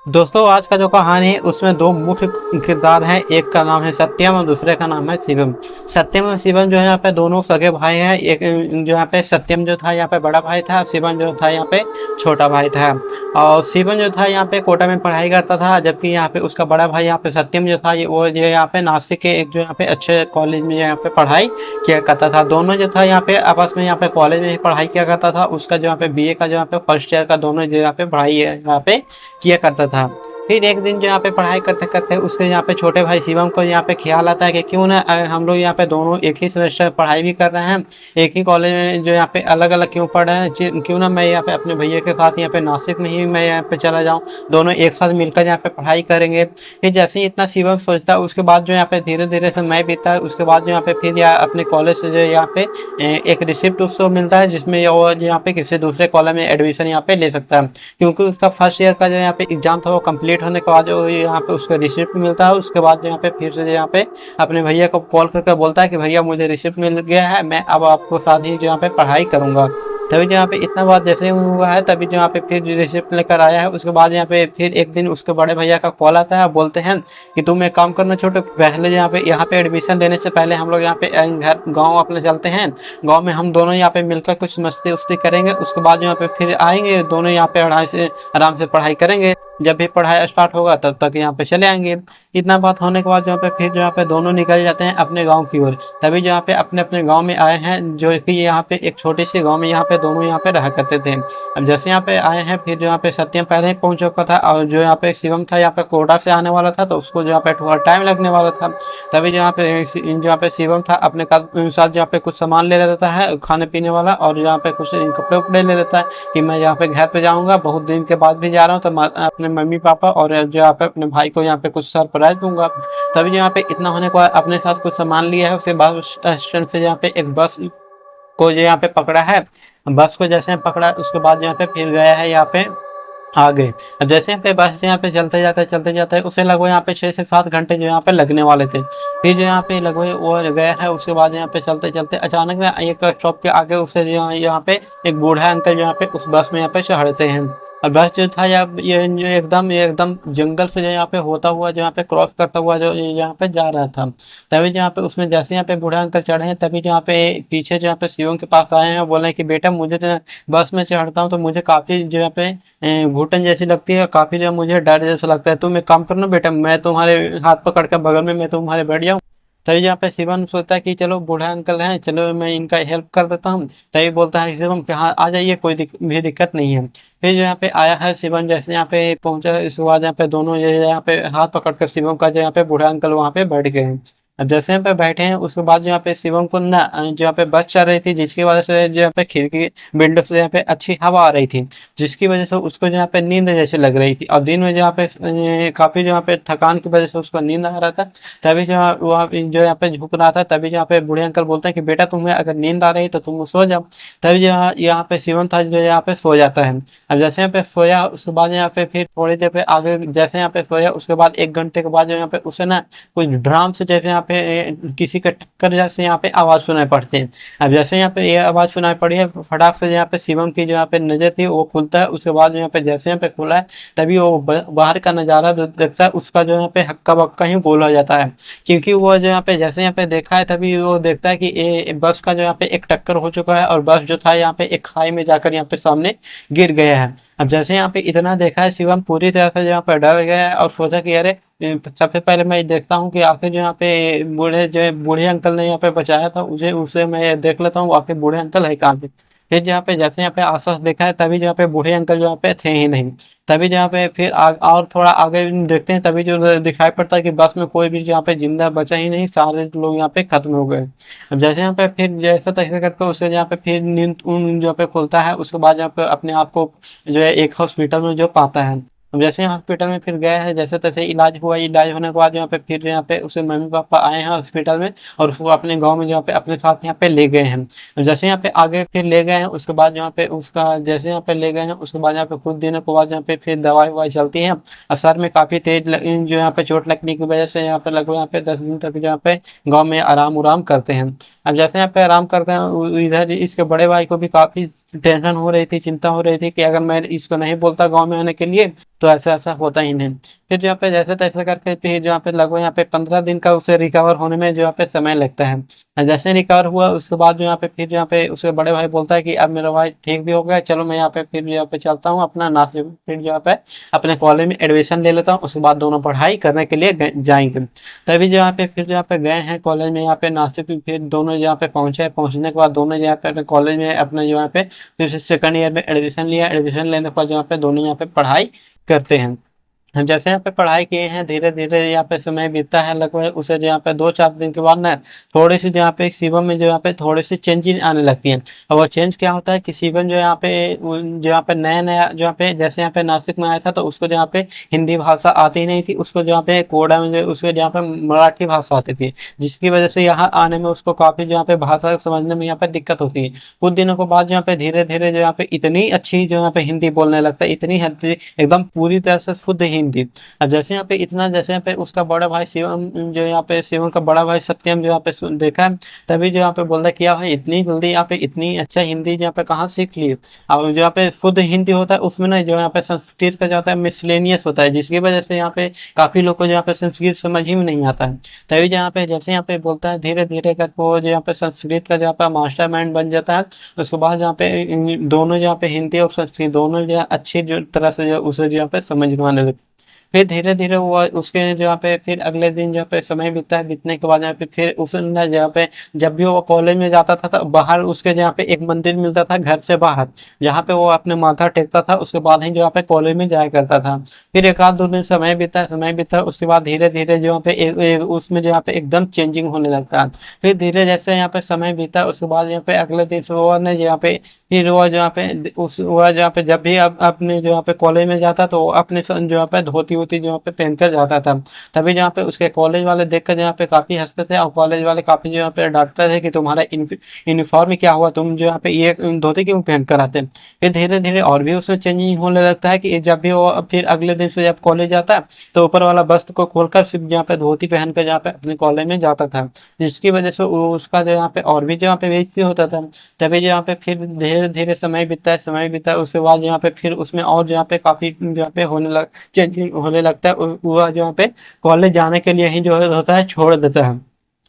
दोस्तों आज का जो कहानी है उसमें दो मुख्य किरदार हैं। एक का नाम है सत्यम और दूसरे का नाम है शिवम। सत्यम और शिवम जो है यहाँ पे दोनों सगे भाई हैं। एक जो यहाँ पे सत्यम जो था यहाँ पे बड़ा भाई था, शिवम जो था यहाँ पे छोटा भाई था। और शिवम जो था यहाँ पे कोटा में पढ़ाई करता था, जबकि यहाँ पे उसका बड़ा भाई यहाँ पे सत्यम जो था वो जो यहाँ पे नासिक के एक जो यहाँ पे अच्छे कॉलेज में यहाँ पे पढ़ाई किया करता था। दोनों जो था यहाँ पे आपस में यहाँ पे कॉलेज में ही पढ़ाई किया करता था। उसका जो यहाँ पे बीए का जो यहाँ पे फर्स्ट ईयर का दोनों जो यहाँ पे पढ़ाई यहाँ पे किया करता था। फिर एक दिन जो यहाँ पे पढ़ाई करते करते उसके यहाँ पे छोटे भाई शिवम को यहाँ पे ख्याल आता है कि क्यों ना हम लोग यहाँ पे दोनों एक ही सेमेस्टर पढ़ाई भी कर रहे हैं, एक ही कॉलेज में जो यहाँ पे अलग अलग क्यों पढ़ रहे हैं, क्यों ना मैं यहाँ पे अपने भैया के साथ यहाँ पे नासिक में ही मैं यहाँ पे चला जाऊँ, दोनों एक साथ मिलकर यहाँ पे पढ़ाई करेंगे। फिर जैसे ही इतना शिवम सोचता है उसके बाद जो यहाँ पे धीरे धीरे समय बीतता है। उसके बाद जो यहाँ पे फिर अपने कॉलेज से जो यहाँ पे एक रिसिप्ट उसको मिलता है, जिसमें वो यहाँ पे किसी दूसरे कॉलेज में एडमिशन यहाँ पे ले सकता है, क्योंकि उसका फर्स्ट ईयर का जो यहाँ पे एग्जाम था वो कंप्लीट होने के बाद जो यहाँ पे उसका रिसिप्ट मिलता है। उसके बाद यहाँ पे फिर से यहाँ पे अपने भैया को कॉल करके बोलता है कि भैया मुझे रिसिप्ट मिल गया है, मैं अब आपको साथ ही जो यहाँ पे पढ़ाई करूँगा। तभी जो यहाँ पे इतना बात जैसे ही हुआ है तभी जो यहाँ पे फिर रिसिप्ट लेकर आया है। उसके बाद यहाँ पे फिर एक दिन उसके बड़े भैया का कॉल आता है, बोलते हैं कि तुम एक काम करना छोटे, पहले यहाँ पे एडमिशन लेने से पहले हम लोग यहाँ पे घर गाँव अपने चलते हैं, गाँव में हम दोनों यहाँ पे मिलकर कुछ मस्ती उस्ती करेंगे। उसके बाद यहाँ पे फिर आएंगे दोनों यहाँ पे आराम से पढ़ाई करेंगे। जब भी पढ़ाई स्टार्ट होगा तब तक यहाँ पे चले आएंगे। इतना बात होने के बाद यहाँ पे फिर यहाँ पे दोनों निकल जाते हैं अपने गांव की ओर। तभी यहाँ पे अपने अपने गांव में आए हैं, जो कि यहाँ पे एक छोटे से गांव में यहाँ पे दोनों यहाँ पे रहा करते थे। अब जैसे यहाँ पे आए हैं फिर यहाँ पे सत्यम पहले ही पहुंच चुका था, और जो यहाँ पे शिवम था यहाँ पे कोटा से आने वाला था, तो उसको यहाँ पे थोड़ा टाइम लगने वाला था। तभी यहाँ पे यहाँ पे शिवम था अपने साथ यहाँ पे कुछ सामान ले लेता है खाने पीने वाला, और यहाँ पे कुछ कपड़े उपड़े ले लेता है कि मैं यहाँ पे घर पे जाऊंगा, बहुत दिन के बाद भी जा रहा हूँ, तो अपने मम्मी पापा और जो यहाँ पे अपने भाई को यहाँ पे कुछ सरप्राइज दूंगा। तभी यहाँ पे इतना होने के बाद अपने साथ कुछ सामान लिया है। उसके बाद उस स्टैंड से यहाँ पे एक बस को जो यहाँ पे पकड़ा है। बस को जैसे पकड़ा उसके बाद यहाँ पे फिर गया है यहाँ पे आगे। अब जैसे यहाँ पे बस यहाँ पे चलते जाता है उसे लगभग यहाँ पे 6 से 7 घंटे जो यहाँ पे लगने वाले थे। फिर जो यहाँ पे लगभग वो गया है। उसके बाद यहाँ पे चलते चलते अचानक ना एक स्टॉप के आगे उसे यहाँ पे एक बूढ़ा अंकल जो यहाँ पे उस बस में यहाँ पे चढ़ते हैं। और बस जो था ये जो एकदम जंगल से जो यहाँ पे होता हुआ जो यहाँ पे क्रॉस करता हुआ जो यहाँ पे जा रहा था। तभी जो यहाँ पे उसमें जैसे यहाँ पे बूढ़ा अंकल चढ़े हैं, तभी जो यहाँ पे पीछे जो यहाँ पे शिवम के पास आए हैं, बोले कि बेटा मुझे जो बस में चढ़ता हूँ तो मुझे काफी जो यहाँ पे घुटन जैसी लगती है, काफी जो मुझे डर जैसा लगता है। तुम एक काम करना बेटा, मैं तुम्हारे हाथ पकड़ कर बगल में मैं तुम्हारे बैठ जाऊँ। तभी यहाँ पे शिवम सोचता है कि चलो बूढ़ा अंकल हैं, चलो मैं इनका हेल्प कर देता हूँ। तभी बोलता है शिवम कि हाँ आ जाइए, कोई भी दिक्कत नहीं है। फिर जो यहाँ पे आया है शिवम, जैसे यहाँ पे पहुंचा इसके बाद यहाँ पे दोनों ये यहाँ पे हाथ पकड़ कर शिवम का जो यहाँ पे बूढ़ा अंकल वहाँ पे बैठ गए हैं। अब जैसे यहाँ पे बैठे हैं उसके बाद जो यहाँ पे शिवम को ना जो यहाँ पे बस चल रही थी, जिसकी वजह से जो यहाँ पे खिड़की विंडो से यहाँ पे अच्छी हवा आ रही थी, जिसकी वजह से उसको जो यहाँ पे नींद जैसे लग रही थी। और दिन में जो यहाँ पे काफी जो यहाँ पे थकान की वजह से उसको नींद आ रहा था। तभी जो वहाँ जो यहाँ पे झुक रहा था, तभी जो यहाँ पे बूढ़े अंकल बोलते हैं कि बेटा तुम्हें अगर नींद आ रही तो तुम सो जाओ। तभी जो यहाँ पे शिवम था जो यहाँ पे सो जाता है। अब जैसे यहाँ पे सोया उसके बाद यहाँ पे फिर थोड़ी देर पे आगे जैसे यहाँ पे सोया उसके बाद 1 घंटे के बाद जो यहाँ पे उसे ना कुछ ड्राम से जैसे यहाँ पे किसी का टक्कर जैसे यहाँ पे आवाज सुनाई पड़ती है। अब जैसे यहाँ पे ये आवाज सुनाई पड़ी है, फटाक से यहाँ पे शिवम की जो यहाँ पे नजर थी वो खुलता है। उसके बाद यहाँ पे जैसे यहाँ पे खुला है तभी वो बाहर का नजारा देखता है, उसका जो यहाँ पे हक्का बक्का ही गोल हो जाता है, क्योंकि वो जो यहाँ पे जैसे यहाँ पे देखा है तभी वो देखता है कि बस का जो यहाँ पे एक टक्कर हो चुका है, और बस जो था यहाँ पे एक खाई में जाकर यहाँ पे सामने गिर गया है। अब जैसे यहाँ पे इतना देखा है शिवम पूरी तरह से यहाँ पे डर गया है और सोचा कि अरे सबसे पहले मैं देखता हूँ कि आखिर जो यहाँ पे बूढ़े अंकल ने यहाँ पे बचाया था उसे उसे मैं देख लेता हूँ आखिर बूढ़े अंकल है कहाँ पे। फिर जहाँ पे जैसे यहाँ पे आसपास देखा है तभी जहाँ पे बूढ़े अंकल जो यहाँ पे थे ही नहीं। तभी जहाँ पे फिर और थोड़ा आगे देखते हैं तभी जो दिखाई पड़ता है कि बस में कोई भी यहाँ पे जिंदा बचा ही नहीं, सारे लोग यहाँ पे खत्म हो गए। अब जैसे यहाँ पे फिर जैसा तैसे करके उसे यहाँ पे फिर नींद जहाँ पे खुलता है, उसके बाद यहाँ पे अपने आप को जो है एक हॉस्पिटल में जो पाता है। अब जैसे हॉस्पिटल में फिर गया है, जैसे तैसे इलाज हुआ, इलाज होने के बाद यहाँ पे फिर यहाँ पे उसे मम्मी पापा आए हैं हॉस्पिटल में, और उसको अपने गांव में यहाँ पे अपने साथ यहाँ पे ले गए हैं। अब जैसे यहाँ पे आगे फिर ले गए हैं उसके बाद यहाँ पे उसका जैसे यहाँ पे ले गए हैं उसके बाद यहाँ पे कुछ दिनों के बाद यहाँ पे फिर दवाई ववाई चलती है। और सर में काफी तेज जो यहाँ पे चोट लगने की वजह से यहाँ पे लगभग यहाँ पे 10 दिन तक यहाँ पे गाँव में आराम उराम करते हैं। अब जैसे यहाँ पे आराम करते हैं इधर इसके बड़े भाई को भी काफी टेंशन हो रही थी, चिंता हो रही थी कि अगर मैं इसको नहीं बोलता गाँव में आने के लिए तो ऐसा ऐसा होता ही नहीं। फिर जो यहाँ पे जैसे तैसे करके फिर जो यहाँ पे लगभग यहाँ पे 15 दिन का उसे रिकवर होने में जो यहाँ पे समय लगता है। जैसे रिकवर हुआ उसके बाद जो यहाँ पे फिर यहाँ पे उसके बड़े भाई बोलता है कि अब मेरा भाई ठीक भी हो गया, चलो मैं यहाँ पे फिर यहाँ पे चलता हूँ अपना नासिक, फिर यहाँ पे अपने कॉलेज में एडमिशन ले लेता हूँ, उसके बाद दोनों पढ़ाई करने के लिए जाएंगे। तभी जो यहाँ पे फिर यहाँ पे गए हैं कॉलेज में यहाँ पे नासिक में, फिर दोनों यहाँ पे पहुंचे, पहुंचने के बाद दोनों यहाँ पे अपने कॉलेज में अपने जो यहाँ पे फिर से सेकंड ईयर में एडमिशन लिया, एडमिशन लेने के बाद यहाँ पे दोनों यहाँ पे पढ़ाई करते हैं। हम जैसे यहाँ पे पढ़ाई किए हैं, धीरे धीरे यहाँ पे समय बीतता है, लगभग उसे जो यहाँ पे 2-4 दिन के बाद ना थोड़ी सी जो यहाँ पे शिवम में जो यहाँ पे थोड़ी सी चेंजिंग आने लगती है। और वो चेंज क्या होता है कि शिवम जो यहाँ पे जो यहाँ पे नया नया जो यहाँ पे जैसे यहाँ पे नासिक में आया था, तो उसको जो यहाँ पे हिंदी भाषा आती ही नहीं थी, उसको जो यहाँ पे कोडा में उसको जहाँ पे मराठी भाषा आती थी, जिसकी वजह से यहाँ आने में उसको काफी जो यहाँ पे भाषा समझने में यहाँ पे दिक्कत होती है। कुछ दिनों के बाद जो यहाँ पे धीरे धीरे जो यहाँ पे इतनी अच्छी जो यहाँ पे हिंदी बोलने लगता है, इतनी एकदम पूरी तरह से शुद्ध हिंदी। अब जैसे यहाँ पे इतना जैसे यहाँ पे उसका बड़ा भाई शिवम जो यहाँ पे शिवम का बड़ा भाई सत्यम जो यहाँ पे देखा है, तभी जो यहाँ पे बोलता है कि यार भाई इतनी जल्दी यहाँ पे इतनी अच्छा हिंदी जो यहाँ पे कहाँ सीख ली। अब जो यहाँ पे शुद्ध हिंदी होता है उसमें ना जो यहाँ पे संस्कृत का जाता है मिसलेनियस होता है, जिसकी वजह से यहाँ पे काफी लोग को जो यहाँ पे संस्कृत समझ ही में नहीं आता है। तभी जो यहाँ पे जैसे यहाँ पे बोलता है धीरे धीरे करके वो जो यहाँ पे संस्कृत का जो यहाँ पे मास्टर माइंड बन जाता है। उसके बाद यहाँ पे दोनों जो यहाँ पे हिंदी और संस्कृत दोनों जो अच्छी जो तरह से जो उसे जो यहाँ पे समझ में आने लगती। फिर धीरे धीरे वो उसके जहाँ पे फिर अगले दिन जहाँ पे समय बीतता है, बीतने के बाद यहाँ पे फिर उसने जहाँ पे जब भी वो कॉलेज में जाता था तो बाहर उसके जहाँ पे एक मंदिर मिलता था घर से बाहर, जहाँ पे वो अपने माथा टेकता था, उसके बाद ही जहाँ पे कॉलेज में जाया करता था। फिर 1-2 दिन समय बीता है, समय बीता है, उसके बाद धीरे धीरे जो यहाँ पे उसमें जो यहाँ पे एकदम चेंजिंग होने लगता है। फिर धीरे जैसे यहाँ पे समय बीता है, उसके बाद यहाँ पे अगले दिन से वो ने यहाँ पे फिर वो जहाँ पे उस वह जहाँ पे जब भी अपने जो यहाँ पे कॉलेज में जाता तो वो अपने जो यहाँ पे धोती वोती जो यहाँ पे पहनकर जाता था। तभी जहाँ पे उसके कॉलेज वाले देखकर जहाँ पे काफी हंसते थे और कॉलेज वाले काफी जो यहाँ पे डांटते थे कि तुम्हारा यूनिफॉर्म क्या हुआ, तुम जो यहाँ पे ये धोती क्यों पहन कर आते। फिर धीरे धीरे और भी उसमें चेंजिंग होने लगता है कि जब भी वो फिर अगले दिन से जब कॉलेज जाता है तो ऊपर वाला वस्त्र को खोलकर सिर्फ जहाँ पे धोती पहन कर जहाँ पे अपने कॉलेज में जाता था, जिसकी वजह से उसका जो यहाँ पे और भी जो यहाँ पे बेइज्जती होता था। तभी जो यहाँ पे फिर धीरे धीरे समय बीतता है, समय बीतता है, उसके बाद यहाँ पे फिर उसमें और यहाँ पे काफी यहाँ पे चेंजिंग होने लगता है। वो यहाँ पे कॉलेज जाने के लिए ही जो होता है छोड़ देता है।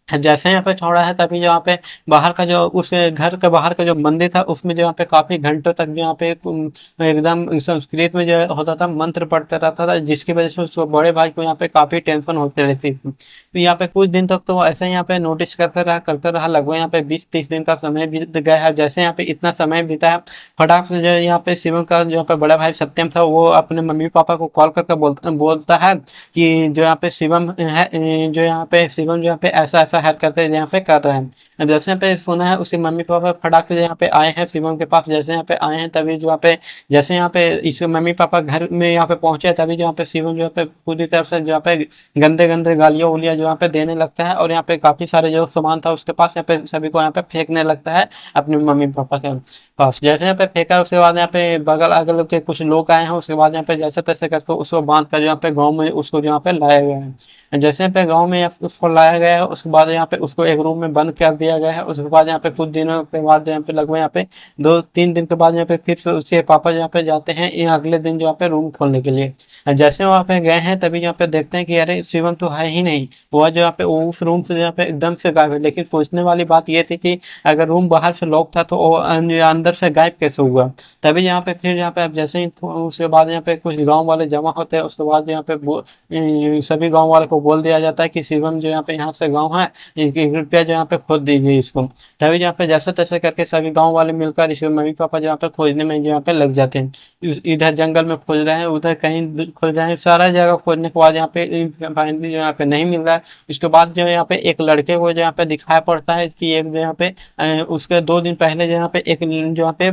जैसे यहाँ पे छोड़ा है तभी जो यहाँ पे बाहर का जो उसके घर के बाहर का जो मंदिर था उसमें जो यहाँ पे काफी घंटों तक जो यहाँ पे एकदम संस्कृत में जो होता था मंत्र पढ़ता रहता था, जिसकी वजह से उसको बड़े भाई को यहाँ पे काफी टेंशन होती रहती थी। तो यहाँ पे कुछ दिन तक तो वो ऐसे यहाँ पे नोटिस करते रहा, लगभग यहाँ पे 20-30 दिन का समय बीत गया है। जैसे यहाँ पे इतना समय बीता है, फटाक से जो यहाँ पे शिवम का जो यहाँ पे बड़ा भाई सत्यम था वो अपने मम्मी पापा को कॉल करके बोलता है कि जो यहाँ पे शिवम है, जो यहाँ पे शिवम जो यहाँ पे ऐसा ऐसा हेल्प करते हैं यहाँ पे कर रहे हैं। अब जैसे यहाँ पे सुना है उसके मम्मी पापा फटाक से यहाँ पे आए हैं शिवम के पास, जैसे यहाँ पे आए हैं तभी जो यहाँ पे जैसे यहाँ पे इसके मम्मी पापा घर में यहाँ पे पहुंचे तभी जो यहाँ पे शिवम जो यहाँ पे पूरी तरफ से जो यहाँ पे गंदे गंदे गालियाँ उलियाँ जो यहाँ पे देने लगता है, और यहाँ पे काफी सारे जो सामान था उसके पास यहाँ पे सभी को यहाँ पे फेंकने लगता है अपने मम्मी पापा के पास। जैसे यहाँ पे फेंका उसके बाद यहाँ पे बगल अगल के कुछ लोग आए हैं, उसके बाद यहाँ पे जैसे तैसे करके उसको बांध कर यहाँ पे गाँव में उसको यहाँ पे लाया गया है। जैसे यहाँ पे गाँव में उसको लाया गया है उसके बाद यहाँ पे उसको एक रूम में बंद कर दिया गया है। उसके बाद यहाँ पे कुछ दिनों के बाद यहाँ पे लगभग यहाँ पे 2-3 दिन के बाद यहाँ पे फिर से उसके पापा यहाँ पे जाते हैं अगले दिन जो यहाँ पे रूम खोलने के लिए। जैसे वहाँ पे गए हैं तभी यहाँ पे देखते हैं कि अरे शिवम तो है ही नहीं, वो जो यहाँ पे उस रूम से यहाँ पे एकदम से गायब है। लेकिन सोचने वाली बात ये थी कि अगर रूम बाहर से लॉक था तो वो अंदर से गायब कैसे हुआ। तभी यहाँ पे फिर यहाँ पे अब जैसे ही उसके बाद यहाँ पे कुछ गाँव वाले जमा होते हैं, उसके बाद यहाँ पे सभी गाँव वाले को बोल दिया जाता है कि शिवम जो यहाँ पे यहाँ से गाँव है, 1 रुपया जो यहाँ पे खोद दीजिए इसको। तभी यहाँ पे जैसे तैसे करके सभी गांव वाले मिलकर इसके मम्मी पापा जो यहाँ पे खोजने में जो यहाँ पे लग जाते हैं। इधर जंगल में खोज रहे हैं, उधर कहीं खोज रहे हैं, सारा जगह खोजने के बाद यहाँ पे फाइनली जो यहाँ पे नहीं मिल रहा है। इसके बाद जो यहाँ पे एक लड़के को जो यहाँ पे दिखाई पड़ता है कि एक जो यहाँ पे उसके 2 दिन पहले जो यहाँ पे एक जो यहाँ पे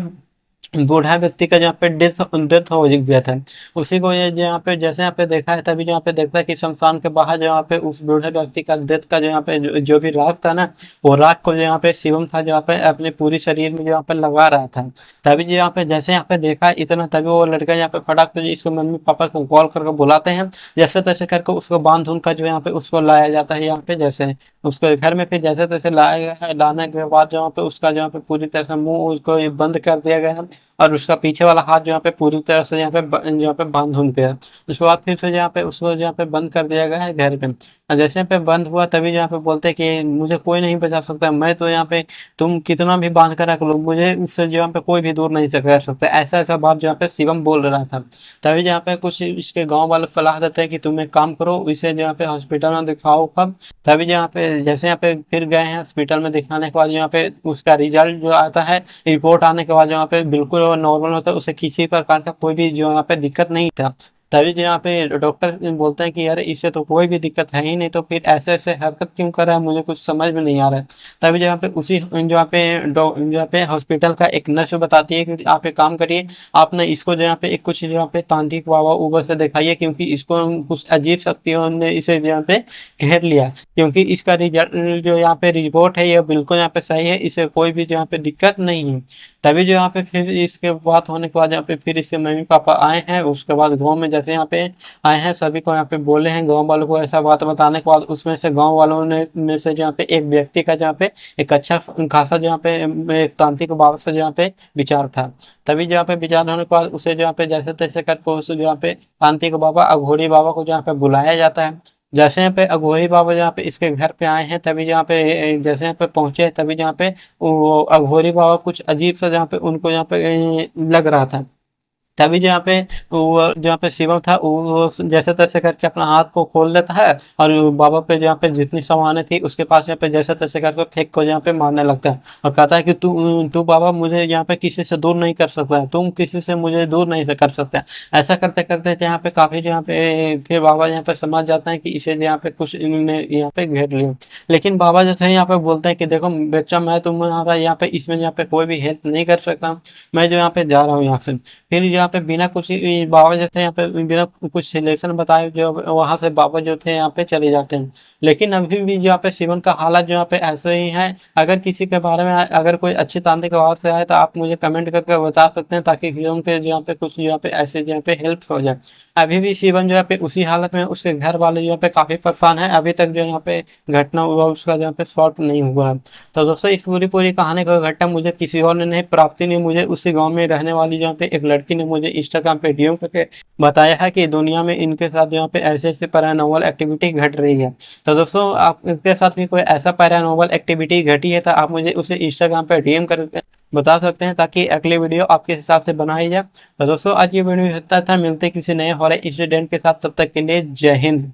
बूढ़ा व्यक्ति का जहाँ पे डेथ डेथ हो गया था, उसी को ये जहाँ पे जैसे यहाँ पे देखा है तभी जहाँ पे देखता है कि शमशान के बाहर जहाँ पे उस बूढ़े व्यक्ति का डेथ का जो यहाँ पे जो भी राख था ना, वो राख को जो यहाँ पे शिवम था जहाँ पे अपने पूरी शरीर में यहाँ पे लगा रहा था। तभी जो यहाँ पे जैसे यहाँ पे देखा इतना, तभी वो लड़का यहाँ पे फटाक से इसको मम्मी पापा को कॉल करके बुलाते हैं, जैसे तैसे करके उसको बांध उन कर जो यहाँ पे उसको लाया जाता है यहाँ पे जैसे उसको घर में। फिर जैसे तैसे लाया गया है, लाने के बाद जहाँ पे उसका जहाँ पे पूरी तरह से मुंह उसको बंद कर दिया गया है, और उसका पीछे वाला हाथ जो यहाँ पे पूरी तरह से यहाँ पे बांध धुन गया। उसके बाद फिर से यहाँ पे उसको यहाँ पे बंद कर दिया गया है घर पे। और जैसे यहाँ पे बंद हुआ तभी यहाँ पे बोलते हैं कि मुझे कोई नहीं बचा सकता, मैं तो यहाँ पे तुम कितना भी बांध कर रख लो, मुझे उससे जो यहाँ पे कोई भी दूर नहीं से कर सकता। ऐसा ऐसा बात जो यहाँ पे शिवम बोल रहा था। तभी यहाँ पे कुछ इसके गांव वाले सलाह देते हैं कि तुम एक काम करो, इसे जो यहाँ पे हॉस्पिटल में दिखाओ कब। तभी यहाँ पे जैसे यहाँ पे फिर गए हैं हॉस्पिटल में दिखाने के बाद यहाँ पे उसका रिजल्ट जो आता है, रिपोर्ट आने के बाद यहाँ पे बिल्कुल नॉर्मल होता है, उसे किसी प्रकार का कोई भी जो यहाँ पे दिक्कत नहीं था। तभी जो यहाँ पे डॉक्टर बोलते हैं कि यार इसे तो कोई भी दिक्कत है ही नहीं, तो फिर ऐसे ऐसे हरकत क्यों कर रहा है, मुझे कुछ समझ में नहीं आ रहा है। तभी जो यहाँ पे उसी जो यहाँ पे हॉस्पिटल का एक नर्स बताती है कि आप एक काम करिए, आप ना इसको जो यहाँ पे एक कुछ जो यहाँ पे तांत्रिक बाबा ऊपर से दिखाइए, क्योंकि इसको कुछ अजीब शक्तियों ने इसे जो यहाँ पे घेर लिया, क्योंकि इसका रिजल्ट जो यहाँ पे रिपोर्ट है ये बिल्कुल यहाँ पे सही है, इसे कोई भी जो यहाँ पे दिक्कत नहीं है। तभी जो यहाँ पे फिर इसके बात होने के बाद यहाँ पे फिर इसके मम्मी पापा आए हैं। उसके बाद गांव में जैसे यहाँ पे आए हैं, सभी को यहाँ पे बोले हैं, गांव वालों को ऐसा बात बताने के बाद उसमें से गांव वालों ने में से जहाँ पे एक व्यक्ति का जहाँ पे एक अच्छा खासा जहाँ पे एक तांत्रिक बाबा से जहाँ पे विचार था। तभी जहाँ पे विचार होने के बाद उसे जहाँ पे जैसे तैसे करके उस जहाँ पे तांत्रिक बाबा अघोरी बाबा को जहाँ पे बुलाया जाता है। जैसे यहाँ पे अघोरी बाबा जहाँ पे इसके घर पे आए हैं, तभी जहाँ पे जैसे यहाँ पे पहुंचे, तभी जहाँ पे वो अघोरी बाबा कुछ अजीब सा जहाँ पे उनको यहाँ पे लग रहा था। तभी जहाँ पे वो जहाँ पे शिवम था वो जैसे तैसे करके अपना हाथ को खोल देता है और बाबा पे जहाँ पे जितनी सामानें थी उसके पास यहाँ पे जैसे तैसे करके फेंक को जहाँ पे मारने लगता है और कहता है कि तू तू बाबा मुझे यहाँ पे किसी से दूर नहीं कर सकता है, तुम किसी से मुझे दूर नहीं से कर सकते। ऐसा करते करते यहाँ पे काफी यहाँ पे फिर बाबा यहाँ पे समझ जाते हैं कि इसे यहाँ पे कुछ इन्होंने यहाँ पे घेर लिया। लेकिन बाबा जो थे यहाँ पे बोलते हैं कि देखो बच्चा, मैं तुम्हारा यहाँ पे इसमें यहाँ पे कोई भी हेल्प नहीं कर सकता, मैं जो यहाँ पे जा रहा हूँ यहाँ से। फिर यहाँ पे बिना कुछ बाबा जो थे यहाँ पे बिना कुछ सिलेक्शन बताए जो वहां से बाबा जो थे यहाँ पे चले जाते हैं। लेकिन अभी भी यहाँ पे शिवन का हालत जो यहाँ पे ऐसे ही है। अगर किसी के बारे में अगर कोई अच्छी तांत्रिक आवाज से आए तो आप मुझे कमेंट करके बता सकते हैं, ताकि शिवन पे यहाँ पे कुछ यहाँ पे ऐसे यहाँ पे हेल्प हो जाए। अभी भी शिवन जो यहाँ पे उसी हालत में, उसके घर वाले जो यहाँ पे काफी परेशान है, अभी तक जो यहाँ पे घटना हुआ उसका यहाँ पे सॉल्व नहीं हुआ है। तो दोस्तों इस पूरी पूरी कहानी का घटना मुझे किसी और ने नहीं, प्राप्ति ने मुझे उसी गांव में रहने वाली जहाँ पे एक लड़की ने मुझे इंस्टाग्राम पे डीएम करके बताया है कि दुनिया में इनके साथ यहाँ पे ऐसे ऐसे पैरानॉर्मल एक्टिविटी घट रही है। तो दोस्तों आप इनके साथ भी कोई ऐसा पैरानॉर्मल एक्टिविटी घटी है तो आप मुझे उसे इंस्टाग्राम पे डीएम करके बता सकते हैं, ताकि अगली वीडियो आपके हिसाब से बनाई जाए। तो दोस्तों आज ये वीडियो इतना था, मिलते किसी नए हॉरर इंसिडेंट के साथ, तब तक के लिए जय हिंद।